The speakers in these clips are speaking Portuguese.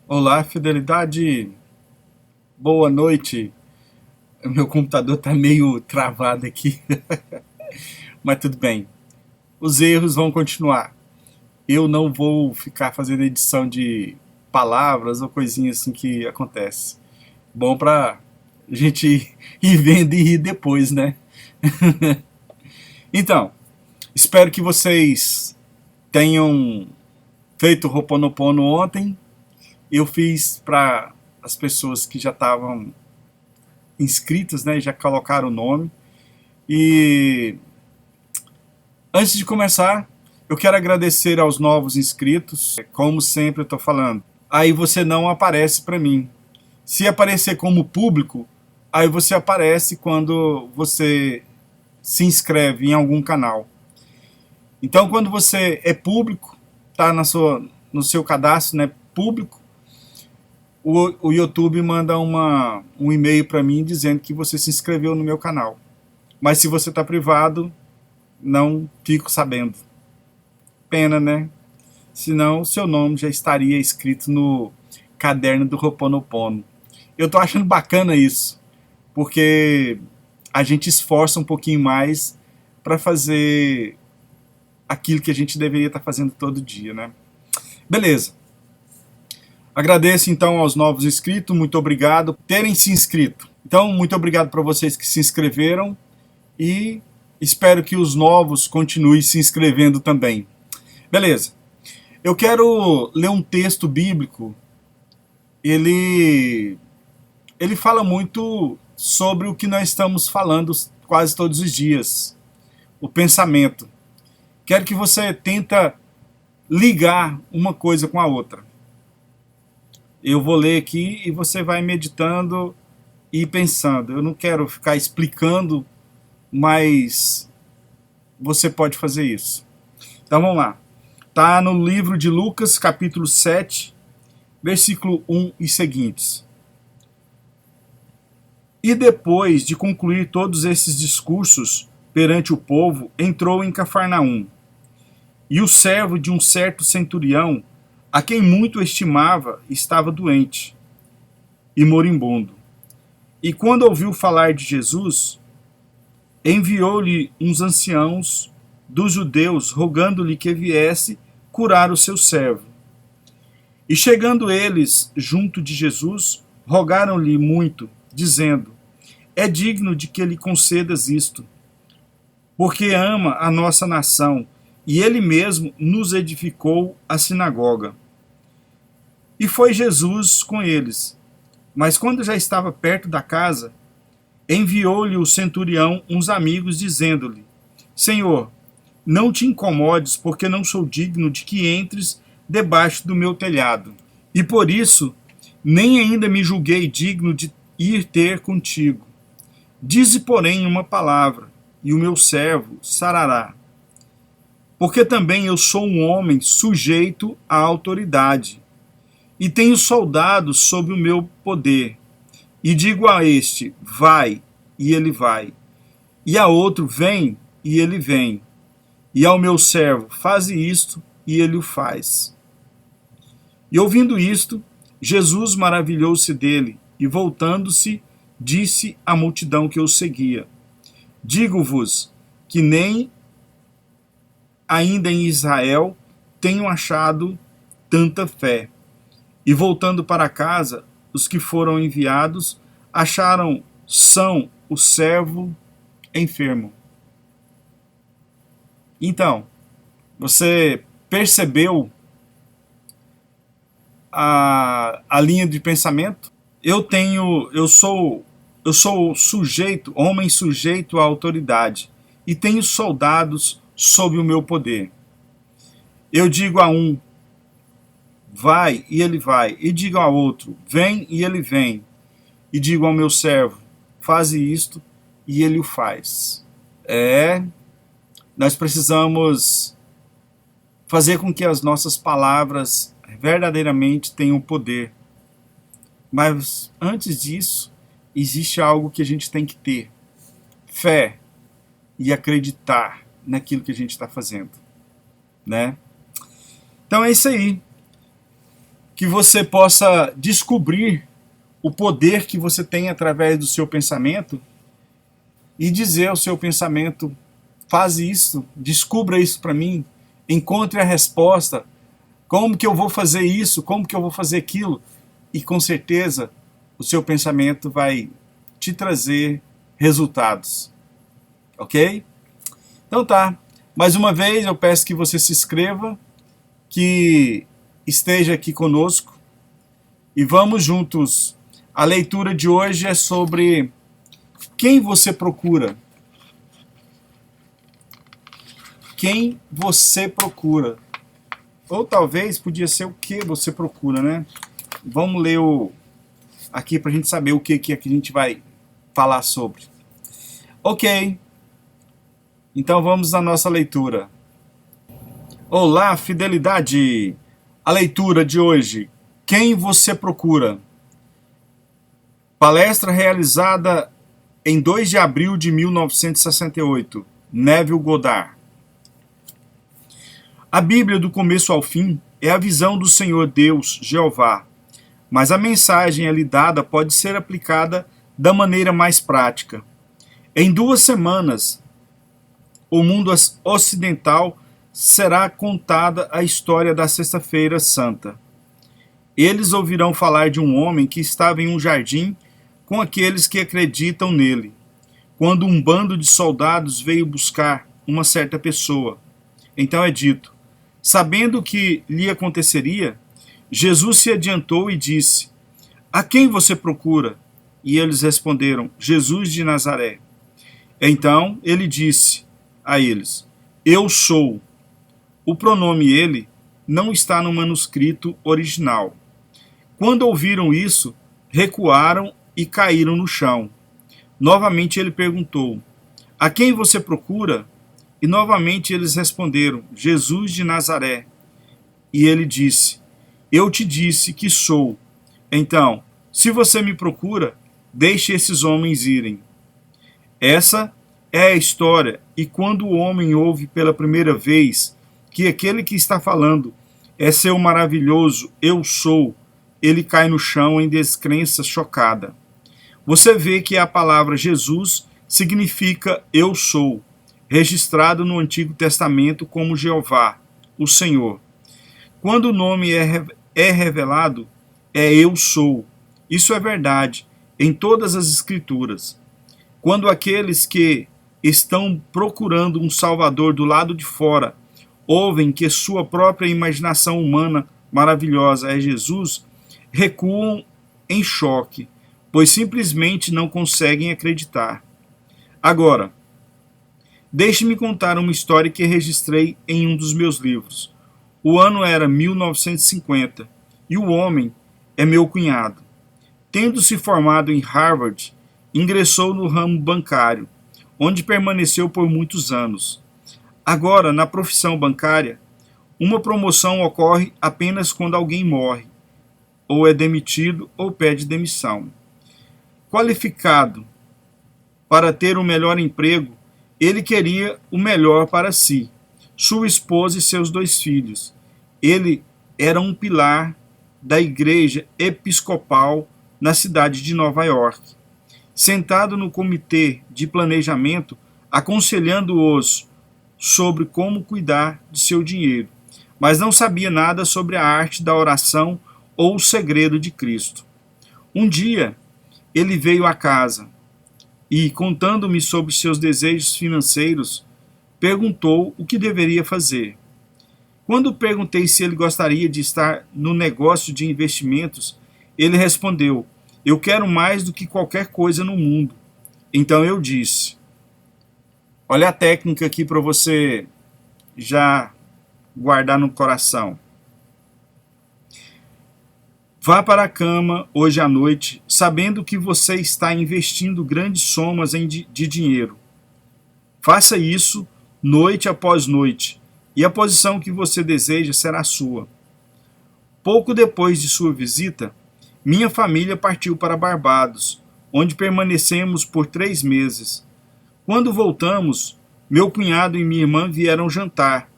Olá, Fidelidade. Boa noite. Meu computador tá meio travado aqui, mas tudo bem. Os erros vão continuar. Eu não vou ficar fazendo edição de palavras ou coisinhas assim que acontece. Bom pra gente ir vendo e rir depois, né? Então, espero que vocês tenham feito o Ho'oponopono ontem. Eu fiz para as pessoas que já estavam inscritas, né? Já colocaram o nome. E antes de começar, eu quero agradecer aos novos inscritos. Como sempre eu estou falando, aí você não aparece para mim. Se aparecer como público, aí você aparece quando você se inscreve em algum canal. Então, quando você é público, tá no seu cadastro, né, público, o YouTube manda um e-mail para mim dizendo que você se inscreveu no meu canal. Mas se você está privado, não fico sabendo. Pena, né? Senão seu nome já estaria escrito no caderno do Ho'oponopono. Eu tô achando bacana isso, porque a gente esforça um pouquinho mais para fazer aquilo que a gente deveria estar fazendo todo dia, né? Beleza. Agradeço então aos novos inscritos, muito obrigado por terem se inscrito. Então, muito obrigado para vocês que se inscreveram e espero que os novos continuem se inscrevendo também. Beleza. Eu quero ler um texto bíblico. Ele fala muito sobre o que nós estamos falando quase todos os dias, o pensamento. Quero que você tenta ligar uma coisa com a outra. Eu vou ler aqui e você vai meditando e pensando. Eu não quero ficar explicando, mas você pode fazer isso. Então vamos lá. Está no livro de Lucas, capítulo 7, versículo 1 e seguintes. E depois de concluir todos esses discursos perante o povo, entrou em Cafarnaum. E o servo de um certo centurião, a quem muito estimava, estava doente e moribundo. E quando ouviu falar de Jesus, enviou-lhe uns anciãos dos judeus, rogando-lhe que viesse curar o seu servo. E chegando eles junto de Jesus, rogaram-lhe muito, dizendo: é digno de que lhe concedas isto, porque ama a nossa nação, e ele mesmo nos edificou a sinagoga. E foi Jesus com eles. Mas quando já estava perto da casa, enviou-lhe o centurião uns amigos, dizendo-lhe: Senhor, não te incomodes, porque não sou digno de que entres debaixo do meu telhado. E por isso, nem ainda me julguei digno de ir ter contigo. Dize, porém, uma palavra, e o meu servo sarará. Porque também eu sou um homem sujeito à autoridade, e tenho soldados sob o meu poder. E digo a este: vai, e ele vai. E a outro: vem, e ele vem. E ao meu servo: faze isto, e ele o faz. E ouvindo isto, Jesus maravilhou-se dele, e voltando-se, disse à multidão que o seguia: digo-vos que nem ainda em Israel tenho achado tanta fé. E voltando para casa, os que foram enviados acharam são o servo enfermo. Então, você percebeu a linha de pensamento? Eu sou sujeito, homem sujeito à autoridade, e tenho soldados sob o meu poder. Eu digo a um: vai, e ele vai. E digo ao outro: vem, e ele vem. E digo ao meu servo: faze isto, e ele o faz. Nós precisamos fazer com que as nossas palavras verdadeiramente tenham poder. Mas antes disso, existe algo que a gente tem que ter: fé e acreditar naquilo que a gente está fazendo, né? Então é isso aí. que você possa descobrir o poder que você tem através do seu pensamento e dizer ao seu pensamento: faz isso, descubra isso para mim, encontre a resposta, como que eu vou fazer isso, como que eu vou fazer aquilo, e com certeza o seu pensamento vai te trazer resultados, ok? Então tá, mais uma vez eu peço que você se inscreva, que esteja aqui conosco e vamos juntos. A leitura de hoje é sobre quem você procura. Quem você procura. Ou talvez podia ser o que você procura, né? Vamos ler aqui para a gente saber o que é que a gente vai falar sobre. Ok. Então vamos à nossa leitura. Olá, fidelidade! A leitura de hoje. Quem você procura? Palestra realizada em 2 de abril de 1968. Neville Goddard. A Bíblia, do começo ao fim, é a visão do Senhor Deus, Jeová, mas a mensagem ali dada pode ser aplicada da maneira mais prática. Em 2 semanas, o mundo ocidental será contada a história da Sexta-feira Santa. Eles ouvirão falar de um homem que estava em um jardim com aqueles que acreditam nele, quando um bando de soldados veio buscar uma certa pessoa. Então é dito: sabendo o que lhe aconteceria, Jesus se adiantou e disse: a quem você procura? E eles responderam: Jesus de Nazaré. Então ele disse a eles: eu sou. O pronome ele não está no manuscrito original. Quando ouviram isso, recuaram e caíram no chão. Novamente ele perguntou: a quem você procura? E novamente eles responderam: Jesus de Nazaré. E ele disse: eu te disse que sou. Então, se você me procura, deixe esses homens irem. Essa é a história, e quando o homem ouve pela primeira vez que aquele que está falando é seu maravilhoso eu sou, ele cai no chão em descrença chocada. Você vê que a palavra Jesus significa eu sou, registrado no Antigo Testamento como Jeová, o Senhor. Quando o nome é revelado, é eu sou. Isso é verdade em todas as Escrituras. Quando aqueles que estão procurando um Salvador do lado de fora ouvem que sua própria imaginação humana maravilhosa é Jesus, recuam em choque, pois simplesmente não conseguem acreditar. Agora, deixe-me contar uma história que registrei em um dos meus livros. O ano era 1950 e o homem é meu cunhado. Tendo se formado em Harvard, ingressou no ramo bancário, onde permaneceu por muitos anos. Agora, na profissão bancária, uma promoção ocorre apenas quando alguém morre, ou é demitido ou pede demissão. Qualificado para ter o melhor emprego, ele queria o melhor para si, sua esposa e seus 2 filhos. Ele era um pilar da igreja episcopal na cidade de Nova York. Sentado no comitê de planejamento, aconselhando-os sobre como cuidar de seu dinheiro, mas não sabia nada sobre a arte da oração ou o segredo de Cristo. Um dia, ele veio à casa e, contando-me sobre seus desejos financeiros, perguntou o que deveria fazer. Quando perguntei se ele gostaria de estar no negócio de investimentos, ele respondeu: eu quero mais do que qualquer coisa no mundo. Então eu disse: olha a técnica aqui para você já guardar no coração. Vá para a cama hoje à noite, sabendo que você está investindo grandes somas de dinheiro. Faça isso noite após noite, e a posição que você deseja será sua. Pouco depois de sua visita, minha família partiu para Barbados, onde permanecemos por 3 meses. Quando voltamos, meu cunhado e minha irmã vieram jantar,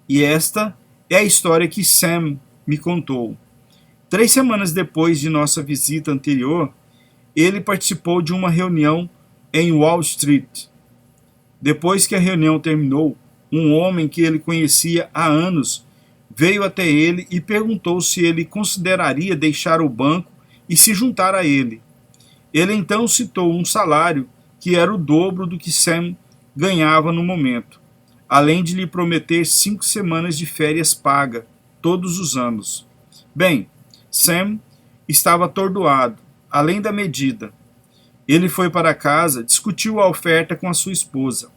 e esta é a história que Sam me contou. 3 semanas depois de nossa visita anterior, ele participou de uma reunião em Wall Street. Depois que a reunião terminou, um homem que ele conhecia há anos veio até ele e perguntou se ele consideraria deixar o banco e se juntar a ele. Ele então citou um salário que era o dobro do que Sam ganhava no momento, além de lhe prometer 5 semanas de férias paga todos os anos. Bem, Sam estava atordoado, além da medida. Ele foi para casa, discutiu a oferta com a sua esposa.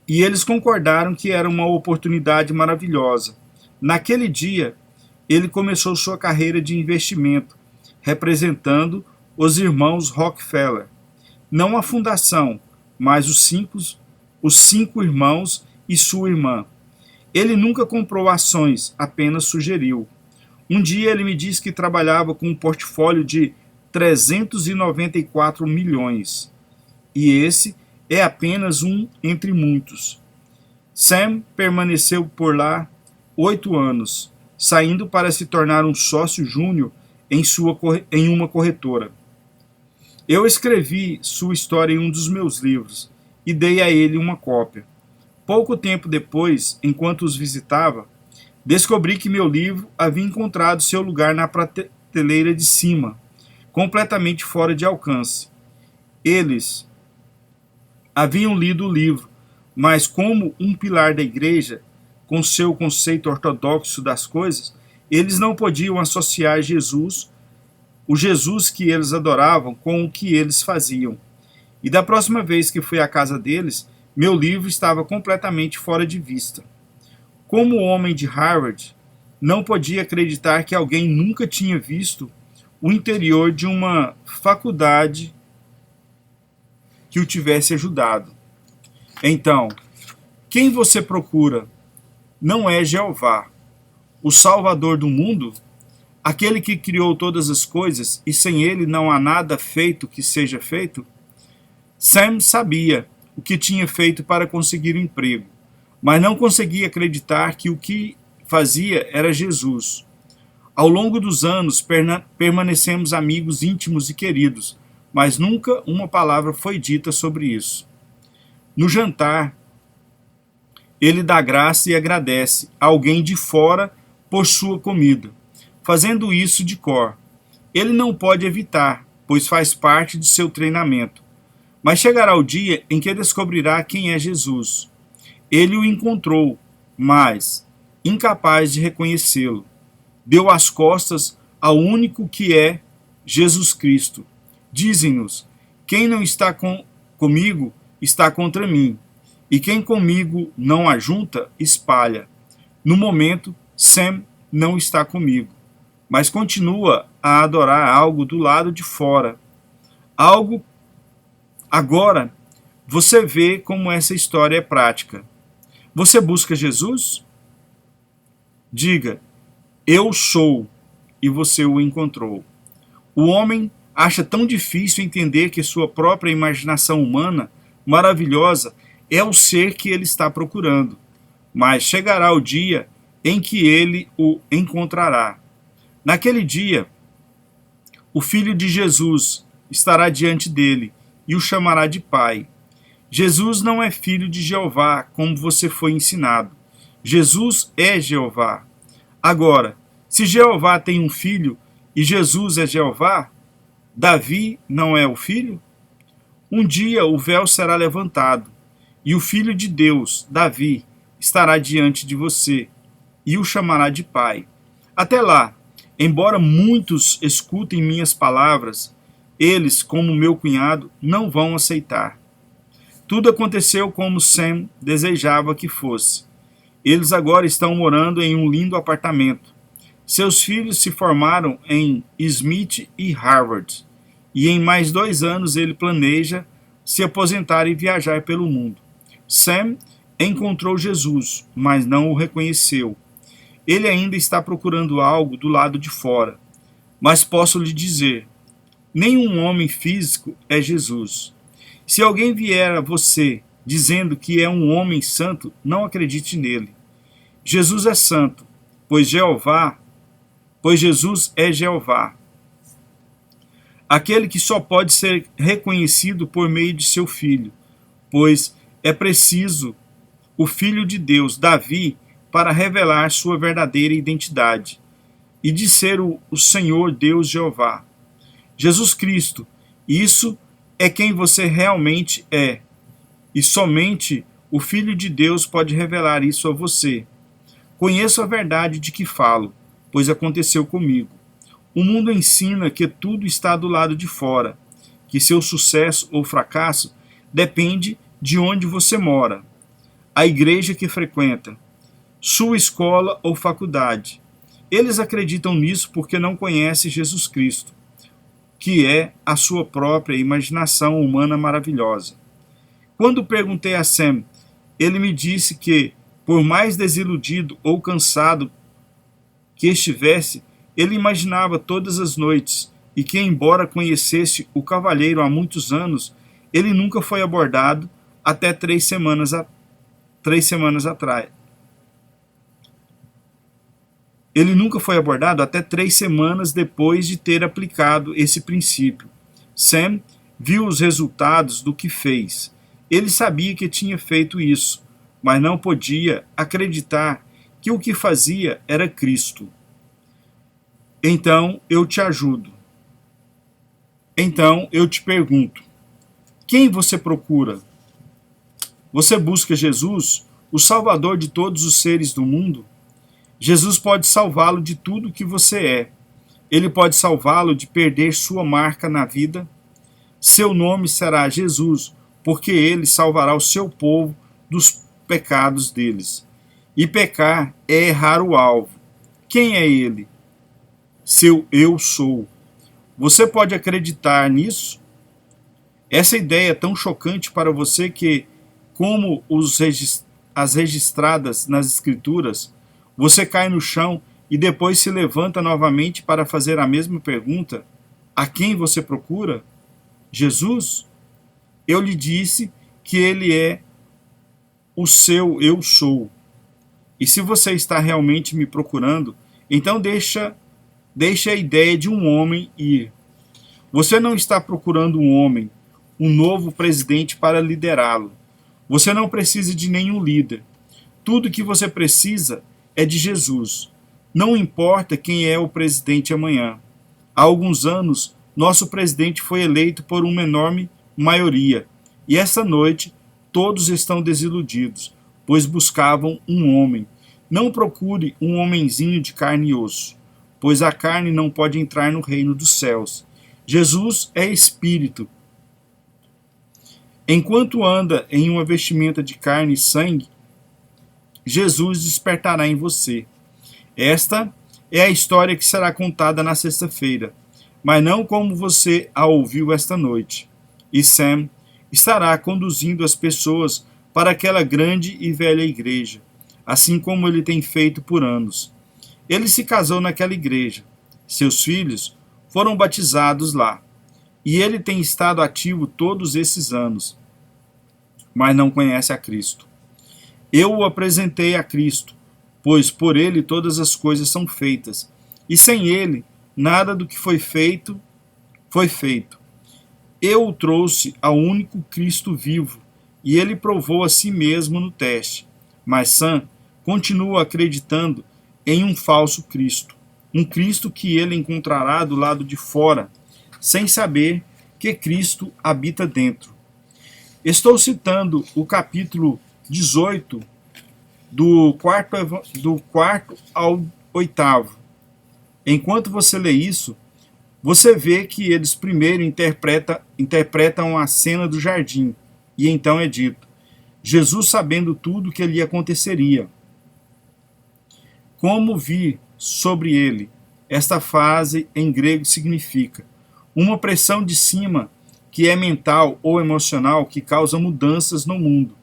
E eles concordaram que era uma oportunidade maravilhosa. Naquele dia, ele começou sua carreira de investimento, representando os irmãos Rockefeller. Não a fundação, mas os cinco irmãos e sua irmã. Ele nunca comprou ações, apenas sugeriu. Um dia ele me disse que trabalhava com um portfólio de 394 milhões. E esse é apenas um entre muitos. Sam permaneceu por lá 8 anos, saindo para se tornar um sócio júnior em uma corretora. Eu escrevi sua história em um dos meus livros e dei a ele uma cópia. Pouco tempo depois, enquanto os visitava, descobri que meu livro havia encontrado seu lugar na prateleira de cima, completamente fora de alcance. Eles haviam lido o livro, mas como um pilar da igreja, com seu conceito ortodoxo das coisas, eles não podiam associar o Jesus que eles adoravam, com o que eles faziam. E da próxima vez que fui à casa deles, meu livro estava completamente fora de vista. Como homem de Harvard, não podia acreditar que alguém nunca tinha visto o interior de uma faculdade que o tivesse ajudado. Então, quem você procura não é Jeová, o Salvador do mundo, aquele que criou todas as coisas e sem ele não há nada feito que seja feito? Sam sabia o que tinha feito para conseguir um emprego, mas não conseguia acreditar que o que fazia era Jesus. Ao longo dos anos, permanecemos amigos íntimos e queridos, mas nunca uma palavra foi dita sobre isso. No jantar, ele dá graça e agradece a alguém de fora por sua comida, fazendo isso de cor. Ele não pode evitar, pois faz parte de seu treinamento. Mas chegará o dia em que descobrirá quem é Jesus. Ele o encontrou, mas, incapaz de reconhecê-lo, deu as costas ao único que é Jesus Cristo. Dizem-nos: quem não está comigo está contra mim, e quem comigo não ajunta, espalha. No momento, Sam não está comigo, mas continua a adorar algo do lado de fora. Algo. Agora, você vê como essa história é prática. Você busca Jesus? Diga: eu sou, e você o encontrou. O homem acha tão difícil entender que sua própria imaginação humana, maravilhosa, é o ser que ele está procurando. Mas chegará o dia em que ele o encontrará. Naquele dia, o Filho de Jesus estará diante dele e o chamará de Pai. Jesus não é filho de Jeová, como você foi ensinado. Jesus é Jeová. Agora, se Jeová tem um filho e Jesus é Jeová, Davi não é o filho? Um dia o véu será levantado e o Filho de Deus, Davi, estará diante de você e o chamará de Pai. Até lá, embora muitos escutem minhas palavras, eles, como meu cunhado, não vão aceitar. Tudo aconteceu como Sam desejava que fosse. Eles agora estão morando em um lindo apartamento. Seus filhos se formaram em Smith e Harvard, e em mais 2 anos ele planeja se aposentar e viajar pelo mundo. Sam encontrou Jesus, mas não o reconheceu. Ele ainda está procurando algo do lado de fora. Mas posso lhe dizer, nenhum homem físico é Jesus. Se alguém vier a você dizendo que é um homem santo, não acredite nele. Jesus é santo, pois Jeová pois Jesus é Jeová, aquele que só pode ser reconhecido por meio de seu Filho, pois é preciso o Filho de Deus, Davi, para revelar sua verdadeira identidade e de ser o Senhor Deus Jeová. Jesus Cristo, isso é quem você realmente é, e somente o Filho de Deus pode revelar isso a você. Conheço a verdade de que falo, pois aconteceu comigo. O mundo ensina que tudo está do lado de fora, que seu sucesso ou fracasso depende de onde você mora, a igreja que frequenta, sua escola ou faculdade. Eles acreditam nisso porque não conhecem Jesus Cristo, que é a sua própria imaginação humana maravilhosa. Quando perguntei a Sam, ele me disse que, por mais desiludido ou cansado que estivesse, ele imaginava todas as noites e que, embora conhecesse o cavalheiro há muitos anos, ele nunca foi abordado até 3 semanas atrás. Ele nunca foi abordado até 3 semanas depois de ter aplicado esse princípio. Sam viu os resultados do que fez. Ele sabia que tinha feito isso, mas não podia acreditar que o que fazia era Cristo. Então eu te ajudo. Então eu te pergunto: quem você procura? Você busca Jesus, o Salvador de todos os seres do mundo? Jesus pode salvá-lo de tudo que você é. Ele pode salvá-lo de perder sua marca na vida. Seu nome será Jesus, porque ele salvará o seu povo dos pecados deles. E pecar é errar o alvo. Quem é ele? Seu eu sou. Você pode acreditar nisso? Essa ideia é tão chocante para você que, como as registradas nas Escrituras, você cai no chão e depois se levanta novamente para fazer a mesma pergunta: a quem você procura? Jesus? Eu lhe disse que ele é o seu eu sou. E se você está realmente me procurando, então deixa a ideia de um homem ir. Você não está procurando um homem, um novo presidente para liderá-lo. Você não precisa de nenhum líder. Tudo que você precisa é de Jesus. Não importa quem é o presidente amanhã. Há alguns anos, nosso presidente foi eleito por uma enorme maioria. E essa noite, todos estão desiludidos, pois buscavam um homem. Não procure um homenzinho de carne e osso, pois a carne não pode entrar no reino dos céus. Jesus é espírito. Enquanto anda em uma vestimenta de carne e sangue, Jesus despertará em você. Esta é a história que será contada na sexta-feira, mas não como você a ouviu esta noite. E Sam estará conduzindo as pessoas para aquela grande e velha igreja, assim como ele tem feito por anos. Ele se casou naquela igreja. Seus filhos foram batizados lá. E ele tem estado ativo todos esses anos, mas não conhece a Cristo. Eu o apresentei a Cristo, pois por ele todas as coisas são feitas, e sem ele nada do que foi feito foi feito. Eu o trouxe ao único Cristo vivo, e ele provou a si mesmo no teste. Mas Sam continua acreditando em um falso Cristo, um Cristo que ele encontrará do lado de fora, sem saber que Cristo habita dentro. Estou citando o capítulo 18, do quarto ao 8º. Enquanto você lê isso, você vê que eles primeiro interpretam a cena do jardim, e então é dito: Jesus sabendo tudo o que lhe aconteceria. Como vir sobre ele? Esta frase em grego significa uma pressão de cima que é mental ou emocional que causa mudanças no mundo.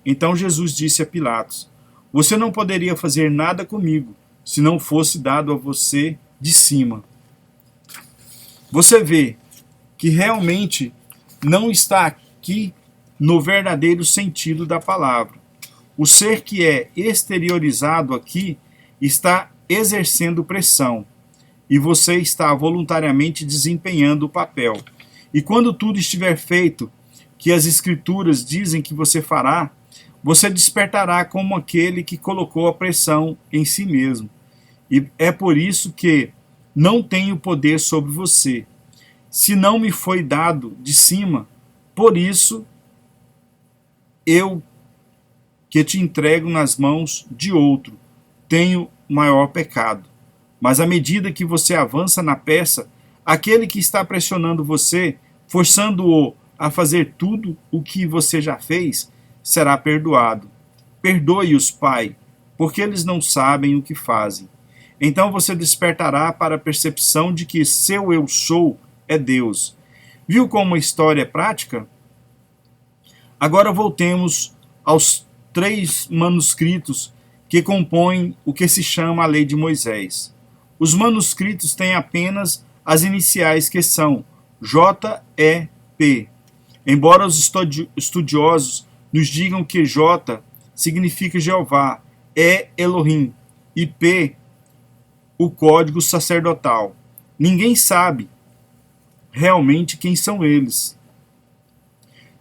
Então Jesus disse a Pilatos: você não poderia fazer nada comigo se não fosse dado a você de cima. Você vê que realmente não está aqui no verdadeiro sentido da palavra. O ser que é exteriorizado aqui está exercendo pressão. e você está voluntariamente desempenhando o papel. E quando tudo estiver feito, que as Escrituras dizem que você fará, você despertará como aquele que colocou a pressão em si mesmo. E é por isso que não tenho poder sobre você. Se não me foi dado de cima, por isso eu que te entrego nas mãos de outro, tenho maior pecado. Mas à medida que você avança na peça, aquele que está pressionando você, forçando-o a fazer tudo o que você já fez, será perdoado. Perdoe-os, Pai, porque eles não sabem o que fazem. Então você despertará para a percepção de que seu eu sou é Deus. Viu como a história é prática? Agora voltemos aos 3 manuscritos que compõem o que se chama a Lei de Moisés. Os manuscritos têm apenas as iniciais que são J-E-P. Embora os estudiosos nos digam que J significa Jeová, E Elohim e P o código sacerdotal. Ninguém sabe realmente quem são eles.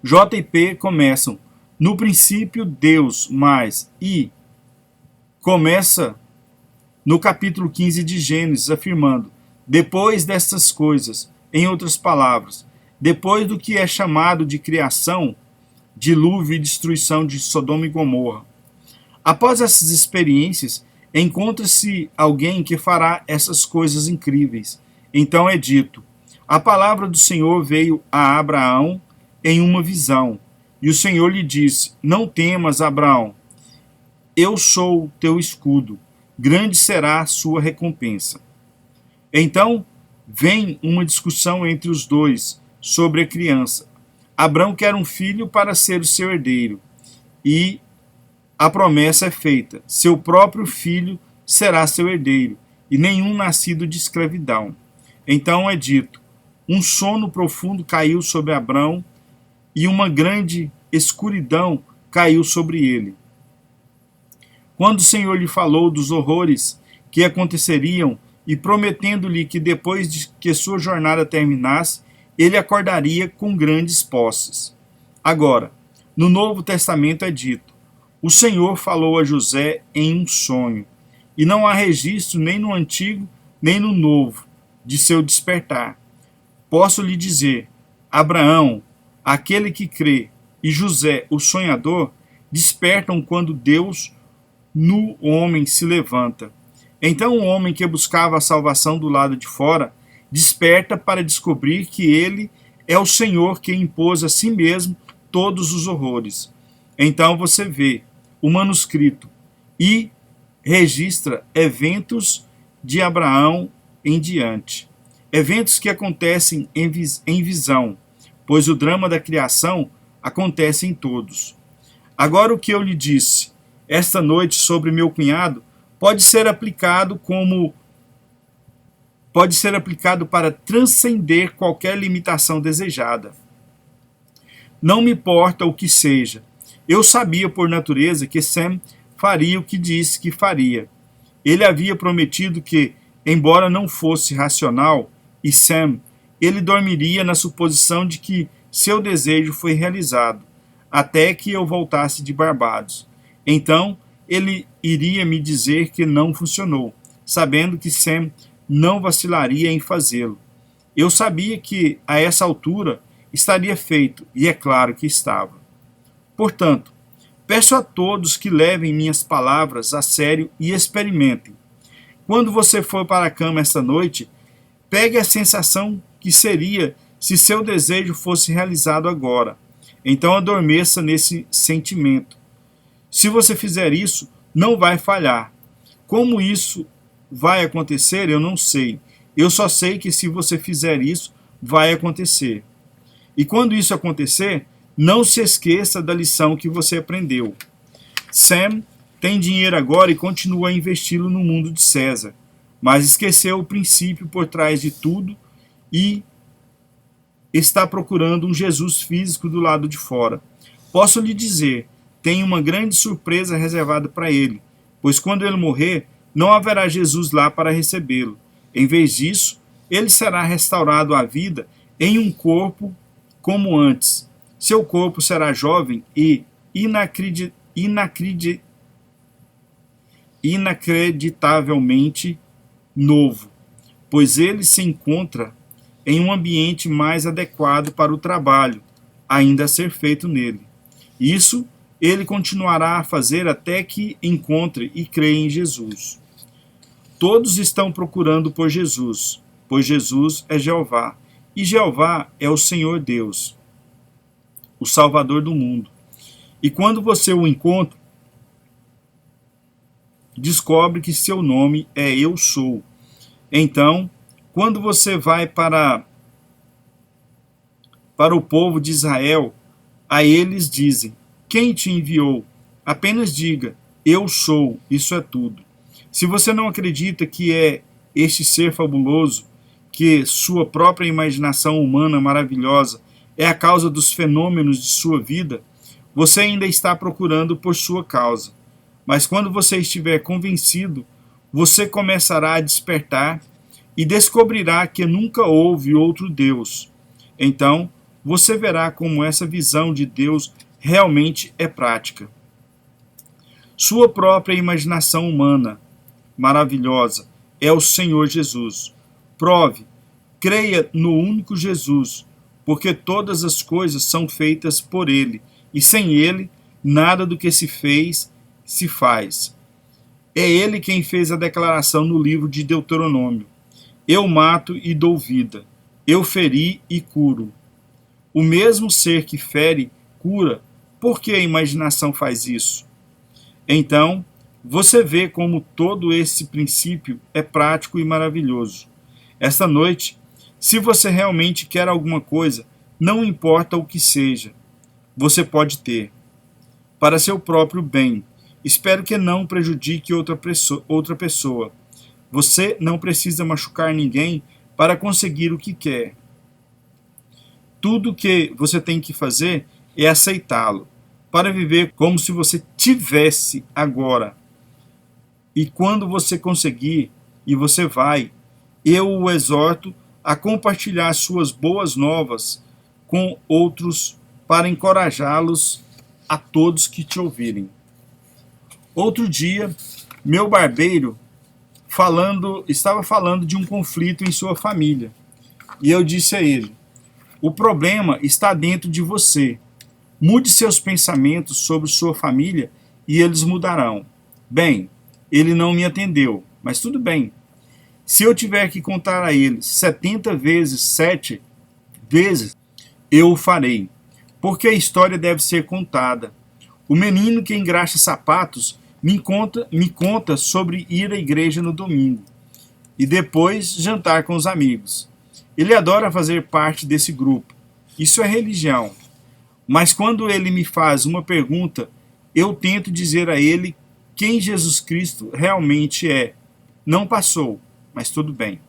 J e P começam no princípio Deus, mas I começa no capítulo 15 de Gênesis, afirmando: depois destas coisas, em outras palavras, depois do que é chamado de criação, dilúvio e destruição de Sodoma e Gomorra. Após essas experiências, encontra-se alguém que fará essas coisas incríveis. Então é dito: a palavra do Senhor veio a Abraão em uma visão, e o Senhor lhe disse: não temas, Abraão, eu sou teu escudo, grande será a sua recompensa. Então vem uma discussão entre os dois sobre a criança. Abraão quer um filho para ser o seu herdeiro, e a promessa é feita: seu próprio filho será seu herdeiro, e nenhum nascido de escravidão. Então é dito: um sono profundo caiu sobre Abraão, e uma grande escuridão caiu sobre ele. Quando o Senhor lhe falou dos horrores que aconteceriam, e prometendo-lhe que depois de que sua jornada terminasse, ele acordaria com grandes posses. Agora, no Novo Testamento é dito: o Senhor falou a José em um sonho, e não há registro nem no Antigo nem no Novo de seu despertar. Posso lhe dizer: Abraão, aquele que crê, e José, o sonhador, despertam quando Deus no homem se levanta. Então o homem que buscava a salvação do lado de fora desperta para descobrir que ele é o Senhor que impôs a si mesmo todos os horrores. Então você vê o manuscrito e registra eventos de Abraão em diante. Eventos que acontecem em visão, pois o drama da criação acontece em todos. Agora o que eu lhe disse esta noite sobre meu cunhado pode ser aplicado para transcender qualquer limitação desejada. Não me importa o que seja. Eu sabia por natureza que Sem faria o que disse que faria. Ele havia prometido que, embora não fosse racional, e Sem, ele dormiria na suposição de que seu desejo foi realizado, até que eu voltasse de Barbados. Então, ele iria me dizer que não funcionou, sabendo que Sem não vacilaria em fazê-lo. Eu sabia que, a essa altura, estaria feito, e é claro que estava. Portanto, peço a todos que levem minhas palavras a sério e experimentem. Quando você for para a cama esta noite, pegue a sensação que seria se seu desejo fosse realizado agora. Então adormeça nesse sentimento. Se você fizer isso, não vai falhar. Como isso vai acontecer, eu não sei. Eu só sei que se você fizer isso, vai acontecer. E quando isso acontecer, não se esqueça da lição que você aprendeu. Sem tem dinheiro agora e continua a investi-lo no mundo de César, mas esqueceu o princípio por trás de tudo e está procurando um Jesus físico do lado de fora. Posso lhe dizer, tem uma grande surpresa reservada para ele, pois quando ele morrer, não haverá Jesus lá para recebê-lo. Em vez disso, ele será restaurado à vida em um corpo como antes. Seu corpo será jovem e inacreditavelmente novo, pois ele se encontra em um ambiente mais adequado para o trabalho ainda a ser feito nele. Isso ele continuará a fazer até que encontre e creia em Jesus. Todos estão procurando por Jesus, pois Jesus é Jeová, e Jeová é o Senhor Deus, o Salvador do mundo. E quando você o encontra, descobre que seu nome é Eu Sou. Então, quando você vai para o povo de Israel, a eles dizem: quem te enviou? Apenas diga: eu sou, isso é tudo. Se você não acredita que é este ser fabuloso, que sua própria imaginação humana maravilhosa é a causa dos fenômenos de sua vida, você ainda está procurando por sua causa. Mas quando você estiver convencido, você começará a despertar e descobrirá que nunca houve outro Deus. Então, você verá como essa visão de Deus realmente é prática. Sua própria imaginação humana maravilhosa é o Senhor Jesus. Prove, creia no único Jesus, porque todas as coisas são feitas por Ele, e sem Ele, nada do que se fez se faz. É Ele quem fez a declaração no livro de Deuteronômio: eu mato e dou vida, eu feri e curo. O mesmo ser que fere, cura. Por que a imaginação faz isso? Então, você vê como todo esse princípio é prático e maravilhoso. Esta noite, se você realmente quer alguma coisa, não importa o que seja, você pode ter, para seu próprio bem. Espero que não prejudique outra pessoa. Você não precisa machucar ninguém para conseguir o que quer. Tudo o que você tem que fazer é aceitá-lo, para viver como se você tivesse agora. E quando você conseguir, e você vai, eu o exorto a compartilhar suas boas novas com outros para encorajá-los a todos que te ouvirem. Outro dia, meu barbeiro estava falando de um conflito em sua família. E eu disse a ele: o problema está dentro de você. Mude seus pensamentos sobre sua família e eles mudarão. Bem, ele não me atendeu, mas tudo bem. Se eu tiver que contar a ele 70 vezes 7 vezes, eu o farei, porque a história deve ser contada. O menino que engraxa sapatos me conta sobre ir à igreja no domingo e depois jantar com os amigos. Ele adora fazer parte desse grupo. Isso é religião. Mas quando ele me faz uma pergunta, eu tento dizer a ele quem Jesus Cristo realmente é. Não passou, mas tudo bem.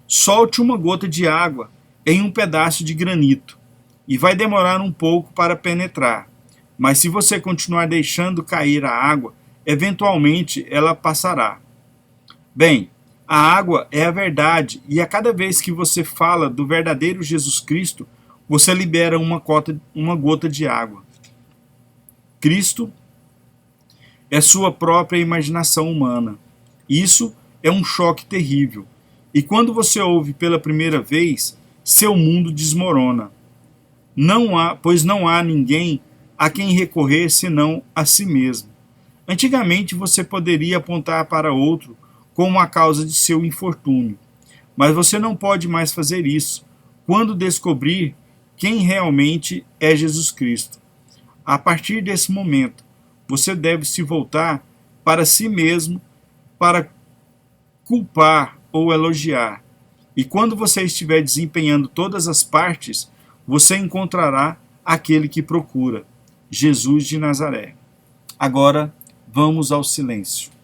Solte uma gota de água em um pedaço de granito e vai demorar um pouco para penetrar. Mas se você continuar deixando cair a água, eventualmente ela passará. Bem, a água é a verdade, e a cada vez que você fala do verdadeiro Jesus Cristo, você libera uma gota de água. Cristo é sua própria imaginação humana. Isso é um choque terrível. E quando você ouve pela primeira vez, seu mundo desmorona. Pois não há ninguém a quem recorrer senão a si mesmo. Antigamente você poderia apontar para outro como a causa de seu infortúnio, mas você não pode mais fazer isso quando descobrir quem realmente é Jesus Cristo. A partir desse momento, você deve se voltar para si mesmo para culpar ou elogiar. E quando você estiver desempenhando todas as partes, você encontrará aquele que procura, Jesus de Nazaré. Agora, vamos ao silêncio.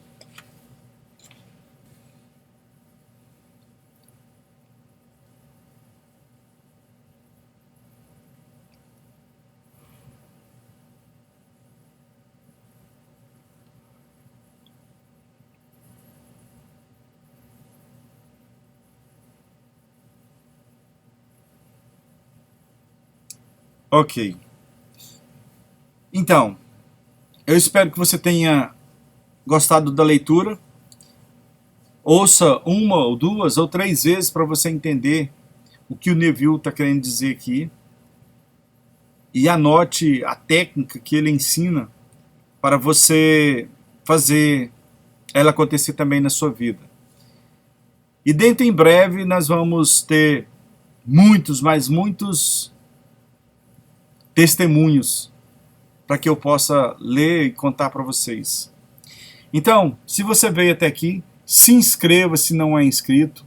Ok. Então, eu espero que você tenha gostado da leitura. Ouça uma ou duas ou três vezes para você entender o que o Neville está querendo dizer aqui. E anote a técnica que ele ensina para você fazer ela acontecer também na sua vida. E dentro em breve nós vamos ter muitos, mas muitos testemunhos para que eu possa ler e contar para vocês. Então, se você veio até aqui, se inscreva se não é inscrito,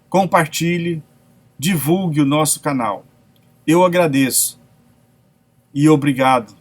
compartilhe, divulgue o nosso canal. Eu agradeço e obrigado